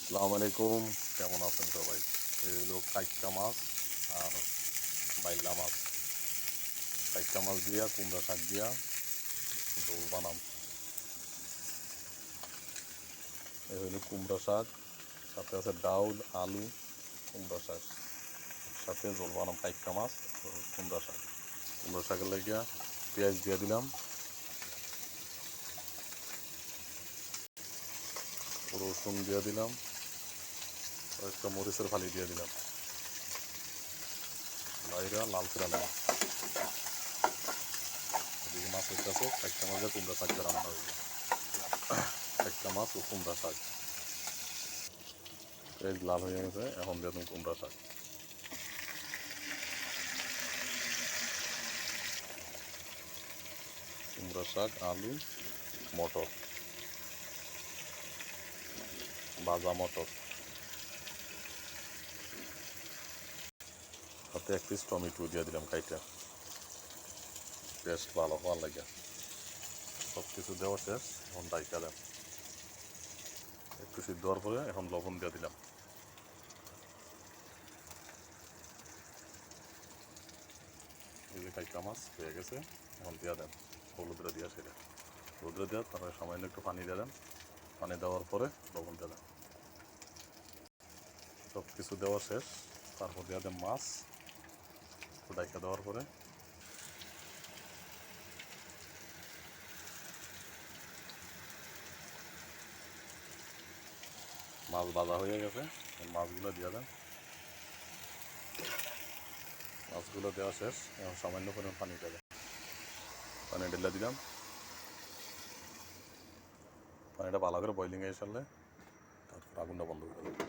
আসসালামু আলাইকুম, কেমন আছেন সবাই? এই হলো কাইক্কা মাছ আর বাইলা মাছ। কাইক্কা মাছ দিয়া কুমড়া শাক দিয়া ঝোল বানাম। এই হলো কুমড়া শাক, সাথে আছে ডাউল, আলু, কুমড়া শাক, সাথে ঝোল বানাম কাইক্কা মাছ কুমড়া শাক। কুমড়া শাকের লাগিয়া পেঁয়াজ দিয়ে দিলাম, রসুন দিয়ে দিলাম, একটা মরিচের ফালি দিয়ে দিলাম, বাইরা লাল চিরা নেওয়া। এদিকে মাছ হইতেছে, কাইক্কা মাছ দিয়ে কুমড়া শাক দিয়ে রান্না হইবে। কাইক্কা মাছ ও কুমড়া শাক পেঁয়াজ লাল হয়ে গেছে, এখন দিয়ে দিলাম কুমড়া শাক। কুমড়া শাক, আলু, মটর, ভাজা মটর, হাতে এক পিস টমেটো দিয়ে দিলাম কাইটা, টেস্ট ভালো হওয়ার লাগে। সব কিছু দেওয়া শেষ, এখন ডাইকা দেন। একটু সিদ্ধ হওয়ার পরে এখন লবণ দিয়ে দিলাম। এই যে কাইকা মাছ হয়ে গেছে, এখন দিয়া দেন হলুদটা দিয়া সেটা। হলুদটা দেওয়া, তারপরে সামান্য একটু পানি দিয়ে দেন। পানি দেওয়ার পরে লবণ দিয়ে দেন। সব কিছু দেওয়া শেষ, তারপর দিয়ে দেন মাছ। ডাইকা দেওয়ার পরে মাছ ভাজা হয়ে গেছে, মাছগুলো দিয়ে দেন। মাছগুলো দেওয়া শেষ, এখন সামান্য পরিমাণ পানি দেবেন। পানি ঢেলে দিলাম। পানিটা ভালো করে বয়লিং হয়ে সারলে তারপর আগুনটা বন্ধ করে দেবো।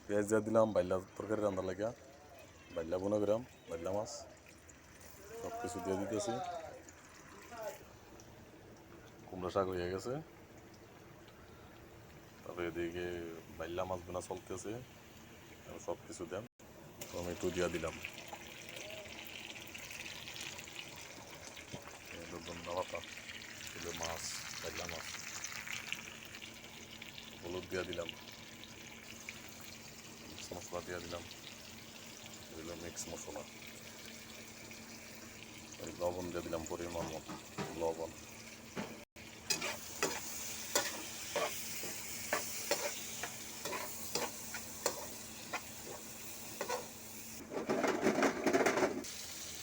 পেঁয়াজ দিয়ে দিলাম বাইলা তরকারি রান্নার লাগে, বাইলা বোনা গ্রাম, বাইলা মাছ সব কিছু দিয়ে দিতেছি। কুমড়া শাক হয়ে গেছে, তারপরে এদিকে বাইলা মাছ বোনা চলতেছে, সব কিছু দেন। টমেটো দিয়ে দিলাম, ধন্যা পাতা, এগুলো মাছ, বাইলা মাছ, হলুদ দিয়ে দিলাম, মিক্স মশলা দিয়ে দিলাম, এগুলো মিক্স মশলা, লবণ দিয়ে দিলাম পরিমাণ মতো লবণ।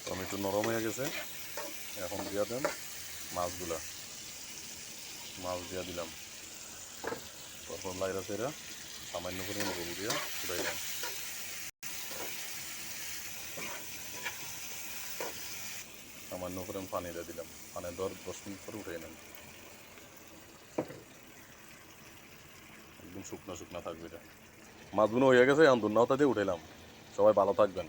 টমেটো নরম হয়ে গেছে, এখন দিয়ে দেন মাছগুলা। মাছ দিয়ে দিলাম, তারপর লাইরা চাইরা সামান্য পরিমাণ গোল দিয়ে ফুটাই দেন। সামান্য পরিমাণ পানি দিয়ে দিলাম, পানি দেওয়ার 10 মিনিট পরে উঠে নেন। একদম শুকনো শুকনো থাকবে এটা। মাছগুলো হয়ে গেছে, এখন ধন্যবাদ দিয়ে উঠাইলাম। সবাই ভালো থাকবেন।